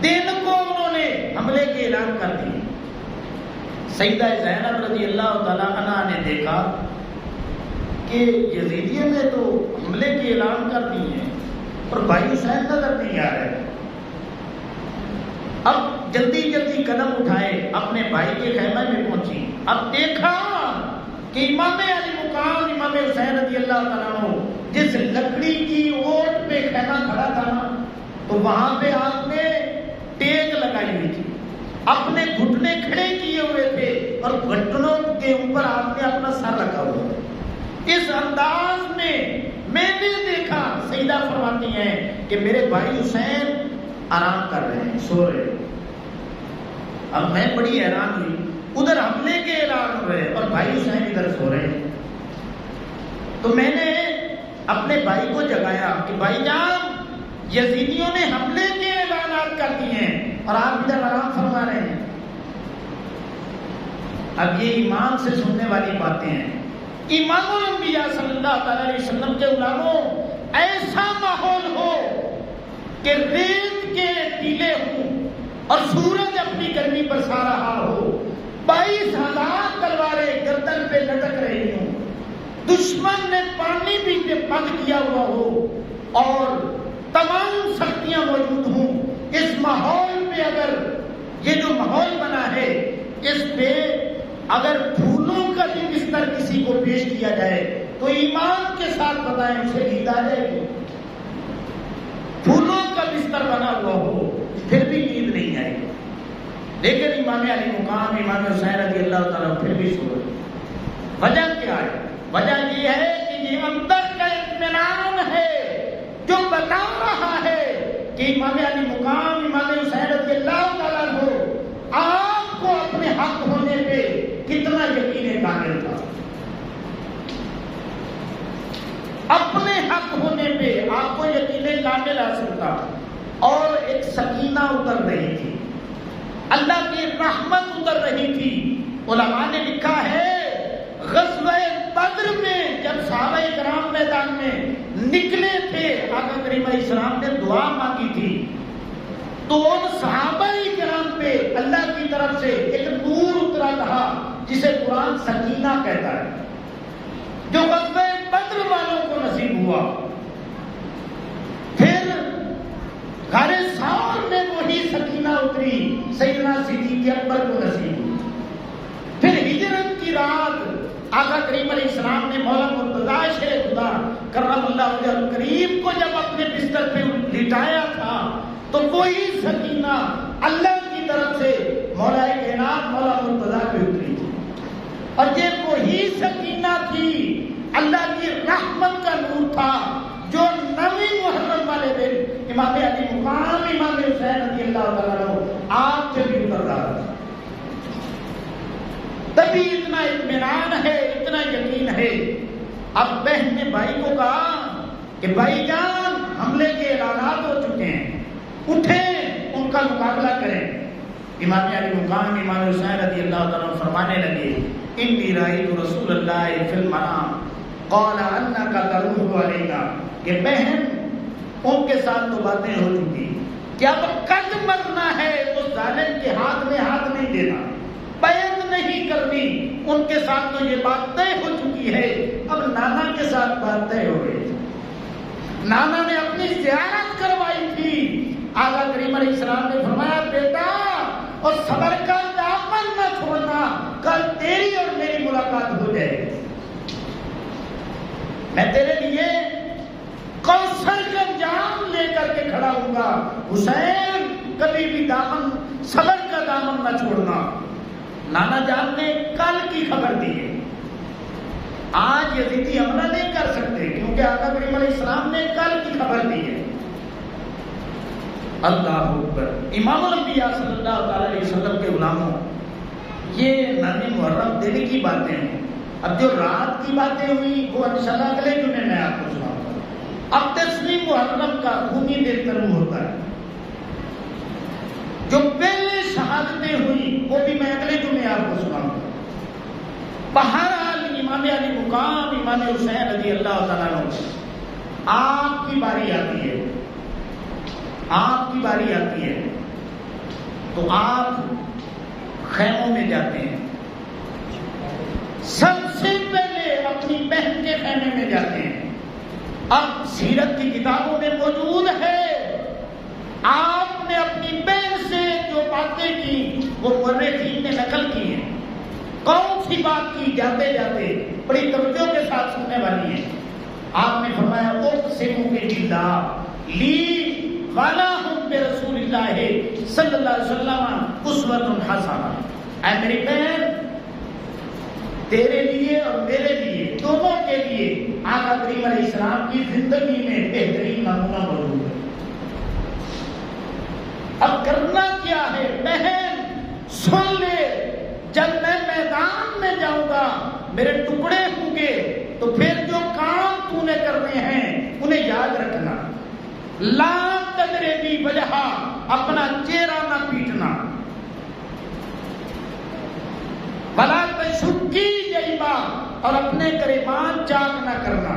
دن کو انہوں نے حملے کی اعلان کر دی۔ سیدہ زینب رضی اللہ تعالیٰ عنہ نے دیکھا کہ یزیدیوں نے تو حملے کی اعلان کر دی ہے اور بھائی حسین نظر نہیں آ رہے۔ اب جلدی جلدی قدم اٹھائے، اپنے بھائی کے خیمے میں پہنچی، اب دیکھا کہ امام علی مقام امام حسین رضی اللہ تعالیٰ عنہ جس لکڑی کی اوٹ پہ خیمہ کھڑا تھا نا، تو وہاں پہ آپ نے ٹیک لگائی ہوئی تھی، اپنے گھٹنے کھڑے کیے ہوئے تھے اور گھٹنوں کے اوپر آپ نے اپنا سر رکھا ہوا تھا۔ اس انداز میں نے دیکھا، سیدہ فرماتی ہیں کہ میرے بھائی حسین آرام کر رہے ہیں، سو رہے ہیں۔ اب میں بڑی حیران ہوئی، ادھر حملے کے اعلان ہوئے اور بھائی حسین ادھر سو رہے ہیں۔ تو میں نے اپنے بھائی کو جگایا کہ بھائی جان، یزیدیوں نے حملے کے اعلانات کر دیے ہیں اور آپ ادھر آرام فرما رہے ہیں۔ اب یہ ایمان سے سننے والی باتیں ہیں۔ امام الانبیاء صلی اللہ تعالی علیہ وسلم کے غلاموں، ایسا ماحول ہو کہ ریت کے ٹیلے ہوں اور سورج اپنی گرمی برسا رہا ہو، 22,000 تلواریں گردن پہ لٹک رہی ہوں، دشمن نے پانی بھی بند کیا ہوا ہو اور تمام سختیاں موجود ہوں، اس ماحول میں اگر یہ جو ماحول بنا ہے اس پہ اگر پھولوں کا بھی بستر کسی کو پیش کیا جائے تو ایمان کے ساتھ بتائیں اسے نیند آ جائے گی؟ پھولوں کا بستر بنا ہوا ہو پھر بھی نیند نہیں آئے گی، لیکن امام علی مقام امام حسین رضی اللہ تعالیٰ پھر بھی سو رہے۔ وجہ کیا ہے؟ وجہ یہ ہے کہ یہ اندر کا اطمینان ہے جو بتا رہا ہے کہ امام علی مقام امام حسین رضی اللہ تعالیٰ ہو آپ کو اپنے حق ہونے پہ کتنا یقین کامل تھا، اپنے حق ہونے پہ آپ کو یقین کامل حاصل تھا، اور ایک سکینہ اتر رہی تھی، اللہ کی رحمت اتر رہی تھی۔ علماء نے لکھا ہے غزوہ بدر میں جب صحابہ کرام میدان میں نکلے تھے، آقا کریم علیہ السلام نے دعا مانگی تھی تو ان صحابہ کرام پہ اللہ کی طرف سے ایک نور اترا تھا جسے قرآن سکینہ کہتا ہے، جو غزوہ بدر والوں کو نصیب ہوا۔ پھر غار ثور میں وہی سکینہ اتری، سیدنا صدیق اکبر کو نصیب ہوئی۔ پھر ہجرت کی رات آقا کریم علیہ السلام نے مولا مرتضیٰ شیر خدا کرم اللہ وجہہ الکریم کو جب اپنے بستر پہ لٹایا تھا تو وہی سکینہ اللہ کی طرف سے مولا کائنات مولا مرتضیٰ پہ اتری تھی، اور یہ وہی سکینہ تھی، اللہ کی رحمت کا نور تھا جو 9 محرم والے دن امام علی مقام امام حسین رضی اللہ تعالیٰ عنہ آپ سے بھی اتر رہا تھا۔ تبھی اتنا اطمینان ہے، اتنا یقین ہے۔ اب بہن نے بھائی کو کہا کہ بھائی جان، حملے کے اعلانات ہو چکے ہیں، اٹھیں ان کا مقابلہ کریں۔ امام علی مقام امام حسین رضی اللہ تعالیٰ فرمانے لگے، انی رأیت رسول اللہ فی المنام قال انک تروح علیک، کہ بہن ان کے ساتھ تو باتیں ہو چکی کہ اب قد مرنا ہے، اس ظالم کے ہاتھ میں ہاتھ نہیں دینا، بیعت نہیں کرنی، ان کے ساتھ تو یہ بات طے ہو چکی ہے، اب نانا کے ساتھ بات طے ہو گئی۔ نانا نے اپنی زیارت کروائی تھی، آقا کریم علیہ السلام نے فرمایا بیٹا اور صبر کا دامن نہ چھوڑنا، کل تیری اور میری ملاقات ہو جائے گی، میں تیرے لیے کوثر کا جام لے کر کے کھڑا ہوں گا، حسین کبھی بھی دامن صبر کا دامن نہ چھوڑنا۔ نانا جان نے کل کی خبر دی ہے، آج یزیدی حملہ نہیں کر سکتے کیونکہ آقا کریم علیہ السلام نے کل کی خبر دی ہے۔ اللہ اکبر۔ امام الانبیاء صلی اللہ تعالی علیہ وسلم کے غلاموں، یہ 9 محرم دن کی باتیں ہیں۔ اب جو رات کی باتیں ہوئی وہ انشاءاللہ اگلے جمعے میں آپ کو سناؤں گا۔ اب 10 محرم کا خونی دن شروع ہوتا ہے، جو پہلے شہادتیں ہوئی وہ بھی میں اگلے جمعے آپ کو سناؤں گا۔ بہرحال امام علی مقام امام حسین رضی اللہ تعالیٰ عنہ، آپ کی باری آتی ہے، آپ کی باری آتی ہے تو آپ خیموں میں جاتے ہیں، سب سے پہلے اپنی بہن کے خیمے میں جاتے ہیں۔ اب سیرت کی کتابوں میں موجود ہے آپ نے اپنی بہن سے جو باتیں کی وہ مورخین نے نقل کی ہیں۔ کون سی بات کی؟ جاتے جاتے بڑی توجہ کے ساتھ سننے والی ہیں۔ آپ نے فرمایا اقسم باللہ لی ولا ہم برسول اللہ صلی اللہ علیہ وسلم اسوۃ حسنہ. اے میری بہن، تیرے لیے اور میرے لیے، دونوں کے لیے آقا کریم علیہ السلام کی زندگی میں بہترین نمونہ موجود ہے. اب کرنا کیا ہے؟ بہن سن لے، جب میں میدان میں جاؤں گا، میرے ٹکڑے ہوں گے، تو پھر جو کام تو نے کرنے ہیں انہیں یاد رکھنا. لا تضربی وجہا، اپنا چہرہ نہ پیٹنا. بلا تشکی جیبا، اور اپنے گریبان چاک نہ کرنا.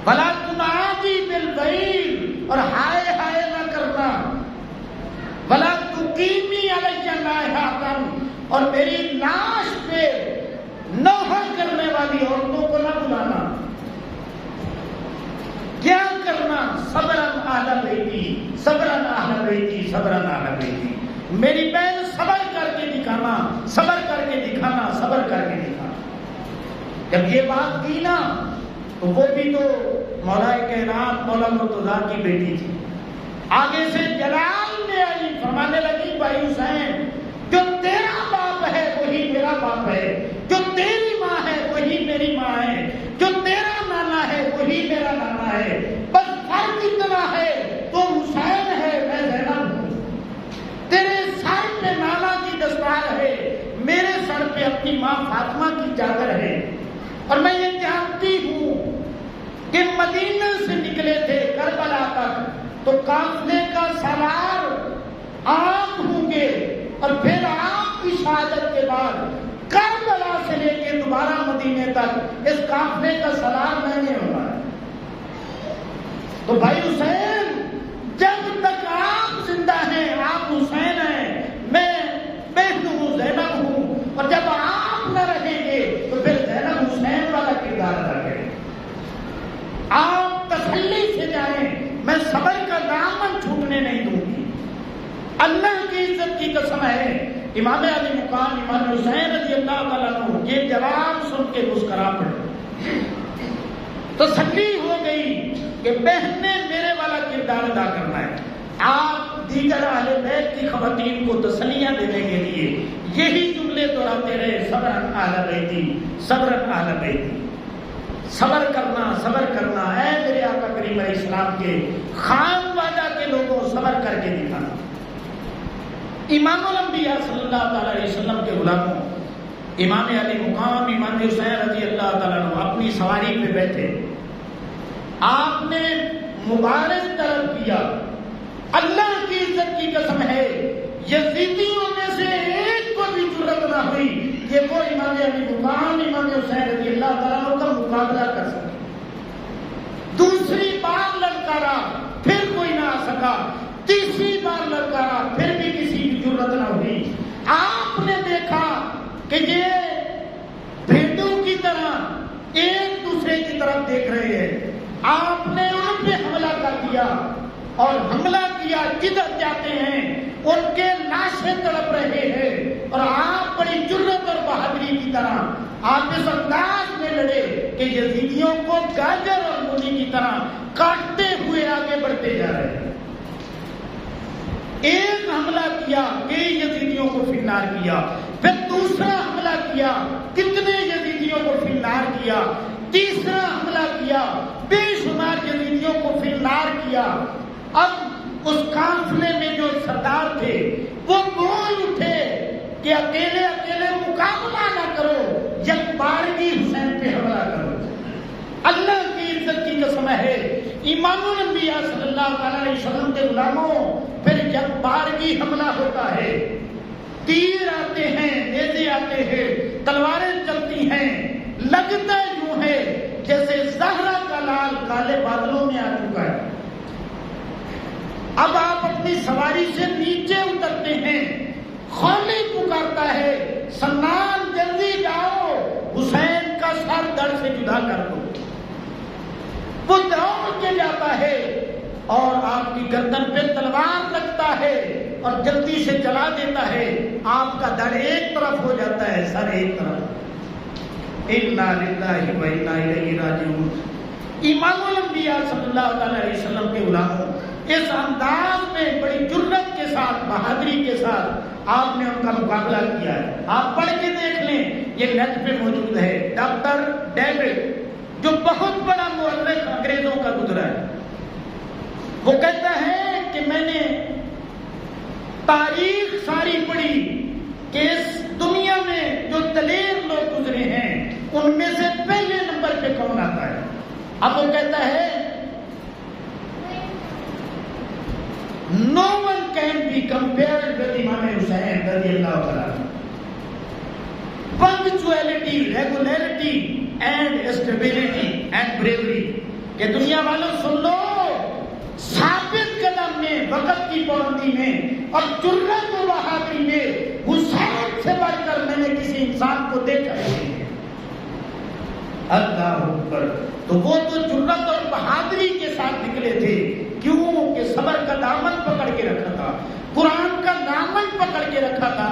بلا تنادی بالویل، اور ہائے ہائے نہ کرنا. بلا تقیمی علیہ نائحۃ، اور میری لاش پہ نوحہ کرنے والی عورتوں کو نہ بلانا. کیا کرنا؟ صبرن اہل بیتی، صبرن اہل بیتی، صبرن اہل بیتی. میری بہن صبر کر کے دکھانا، صبر کر کے دکھانا، صبر کر کے دکھانا. جب یہ بات کی نا، تو وہ بھی تو مولا کائنات مولا مرتضیٰ کی بیٹی تھی. آگے سے جلال میں آئی، فرمانے لگی بھائی حسین، جو تیرا باپ ہے وہی میرا باپ ہے، جو تیری ماں ہے وہی میری ماں ہے، جو تیرا نانا ہے وہی میرا نانا ہے، بس فرق اتنا ہے تو حسین ہے، میں زینب ہوں. تیرے سر پہ نانا کی دستار ہے، میرے سر پہ اپنی ماں فاطمہ کی چادر ہے. اور میں یہ جانتی ہوں کہ مدینہ سے نکلے تھے کربلا تک، تو قافلے کا سالار آپ ہوں گے، اور پھر آپ کی شہادت کے بعد کربلا سے لے کے دوبارہ مدینے تک اس قافلے کا سالار میں نے ہونا ہے. تو بھائی حسین، جب تک آپ زندہ ہیں آپ حسین ہیں، میں بہن ہوں، زینب ہوں. اور جب آپ نہ رہیں گے تو پھر زینب حسین والا کردار ادا کریں. آپ تسلی سے جائیں، میں صبر کا دامن چھوٹنے نہیں دوں گی. اللہ کی عزت کی قسم ہے، امام علی مقام امام حسین رضی اللہ تعالیٰ عنہ یہ جواب سن کے مسکرا پڑے. تسلی ہو گئی کہ بہن نے میرے والا کردار ادا کرنا ہے. آپ دیگر اہل بیت کی خواتین کو تسلیاں دینے کے لیے یہی جملے دہراتے رہے، صبرن اہل بیتی، صبرن اہل بیتی. صبر کرنا، صبر کرنا. اے میرے آقا کریم علیہ السلام کے خانوادہ کے لوگوں، صبر کر کے دکھانا. امام الانبیاء صلی اللہ تعالی علیہ وسلم کے غلاموں، امام علی مقام امام حسین رضی اللہ تعالیٰ عنہ اپنی سواری پہ بیٹھے. آپ نے مبارک طلب کیا. اللہ کی عزت کی قسم ہے، یزیدیوں میں سے ایک کو بھی جرأت نہ ہوئی کہ وہ امام علی مقام امام حسین رضی اللہ تعالیٰ عنہ کا مقابلہ کر سکے. دوسری بار للکارا، پھر کوئی نہ آ سکا. تیسری بار للکارا، پھر بھی کسی کی جرأت نہ ہوئی. آپ نے دیکھا کہ یہ بھیڑوں کی طرح ایک دوسرے کی طرف دیکھ رہے ہیں. آپ نے ان پہ حملہ کر دیا، اور حملہ کیا جدھر جاتے ہیں ان کے لاشیں تڑپ رہے ہیں. اور آپ بڑی جرأت اور بہادری کی طرح آپ اس انداز میں لڑے کہ یزیدیوں کو گاجر اور مولی کی طرح کاٹتے ہوئے آگے بڑھتے جا رہے ہیں. ایک حملہ کیا، کئی یزیدیوں کو فنار کیا. پھر دوسرا حملہ کیا، کتنے یزیدیوں کو فنار کیا. تیسرا حملہ کیا، بے شمار یزیدیوں کو فنار کیا. اب اس قافلے میں جو سردار تھے وہ بول اٹھے کہ اکیلے اکیلے مقابلہ نہ کرو، یکبارگی حسین پہ حملہ کرو. اللہ کی عزت کی قسم ہے، امام الانبیاء صلی اللہ تعالی علیہ وسلم کے غلاموں، پھر یکبارگی حملہ ہوتا ہے. تیر آتے ہیں، نیزے آتے ہیں، تلواریں چلتی ہیں. لگتا یوں ہے جیسے زہرا کا لال کالے بادلوں میں آ چکا ہے. اب آپ اپنی سواری سے نیچے اترتے ہیں. خولی پکارتا ہے، سنان جلدی جاؤ، حسین کا سر دڑ سے جدا کر دو. وہ دوڑ کے جاتا ہے اور آپ کی گردن پہ تلوار رکھتا ہے اور جلدی سے چلا دیتا ہے. آپ کا دڑ ایک طرف ہو جاتا ہے، سر ایک طرف. انا للہ و انا الیہ راجعون. امام الانبیاء صلی اللہ تعالی علیہ وسلم کے غلاموں، اس انداز میں بڑی جرت کے ساتھ، بہادری کے ساتھ آپ نے ان کا مقابلہ کیا ہے۔ آپ پڑھ کے دیکھ لیں، یہ نیٹ پہ موجود ہے۔ ڈاکٹر ڈیوڈ جو بہت بڑا مورخ انگریزوں کا گزرا ہے، وہ کہتا ہے کہ میں نے تاریخ ساری پڑھی کہ اس دنیا میں جو دلیر لوگ گزرے ہیں ان میں سے پہلے نمبر پہ کون آتا ہے؟ اب وہ کہتا ہے no one can be compared with امام حسین رضی اللہ عنہ. Punctuality, regularity and stability and bravery. کہ دنیا والوں سن لو، ثابت قدم میں، وقت کی پابندی میں اور جرت و بہادری میں حسین سے بڑھ کر میں نے کسی انسان کو دیکھا نہیں ہے۔ اللہ اکبر۔ تو وہ تو جرت اور بہادری کے ساتھ نکلے تھے، کیوں کہ صبر کا دامن پکڑ کے رکھا تھا، قرآن کا دامن پکڑ کے رکھا تھا،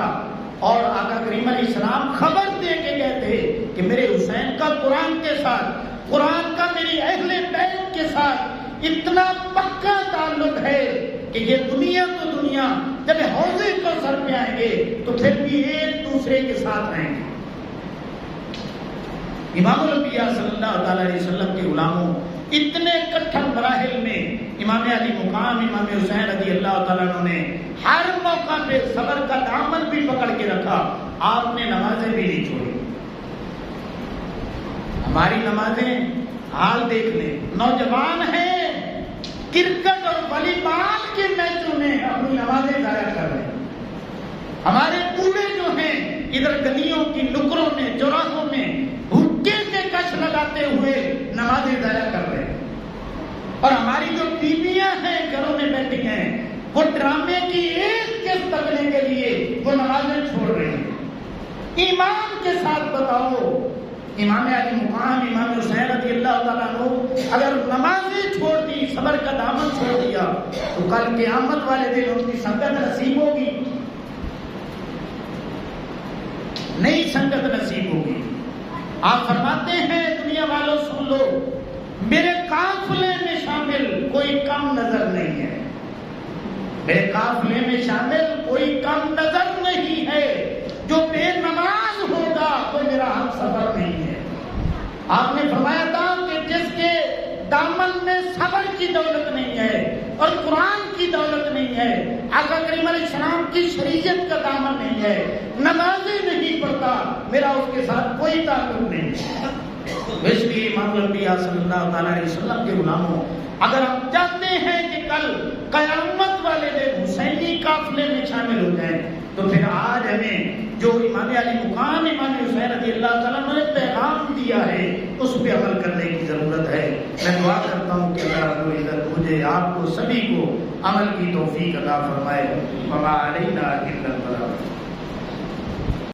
اور آقا کریم علیہ السلام خبر دے کے گئے تھے کہ میرے حسین کا قرآن کے ساتھ، قرآن کا میری اہل بیت کے ساتھ اتنا پکا تعلق ہے کہ یہ دنیا تو دنیا جب حوضے کو سر پہ آئیں گے تو پھر بھی ایک دوسرے کے ساتھ رہیں گے۔ امام الانبیاء صلی اللہ تعالی علیہ وسلم کے غلاموں، اتنے کٹھن مراحل میں امام علی مقام، امام حسین رضی اللہ تعالیٰ عنہ نے ہر موقع پہ صبر کا دامن بھی پکڑ کے رکھا، آپ نے نمازیں بھی نہیں چھوڑی۔ ہماری نمازیں حال دیکھ لیں، نوجوان ہیں کرکٹ اور والی بال کے میچوں میں اپنی نمازیں ضائع کر رہے ہیں، ہمارے بوڑھے جو ہیں ادھر گلیوں کی نکروں میں، چوراہوں میں حکے کے کش لگاتے ہوئے نمازیں ضائع کر رہے ہیں، اور ہماری جو بیویاں ہیں گھروں میں بیٹھی ہیں وہ ڈرامے کی ایک قسط تکنے کے لیے وہ نمازیں چھوڑ رہے ہیں۔ ایمان کے ساتھ بتاؤ، امام علی مقام، امام حسین رضی اللہ تعالیٰ عنہ اگر نمازیں چھوڑ دی، صبر کا دامن چھوڑ دیا، تو کل قیامت والے دن ان کی سنگت نصیب ہوگی؟ نئی سنگت نصیب ہوگی۔ آپ فرماتے ہیں دنیا والوں سن لو، میرے قافلے میں شامل کوئی کم نظر نہیں ہے، میرے قافلے میں شامل کوئی کم نظر نہیں ہے، جو بے نماز ہوگا وہ میرا ہم سفر نہیں ہے۔ آپ نے فرمایا تھا کہ جس کے دامن میں صبر کی دولت نہیں ہے اور قرآن کی دولت نہیں ہے، آقا کریم علیہ السلام کی شریعت کا دامن نہیں ہے، نمازیں نہیں پڑھتا، میرا اس کے ساتھ کوئی تعلق نہیں ہے۔ اس لیے امام الانبیاء صلی اللہ تعالیٰ علیہ وسلم کے غلاموں، اگر ہم چاہتے ہیں کہ کل قیامت والے دن حسینی قافلے میں شامل ہو جائیں، تو پھر آج ہمیں جو امام علی مقام، امام حسین رضی اللہ تعالیٰ نے پیغام دیا ہے اس پہ عمل کرنے کی ضرورت ہے۔ میں دعا کرتا ہوں کہ اللہ رب العزت مجھے، آپ کو، سبھی کو عمل کی توفیق عطا فرمائے۔ وما علینا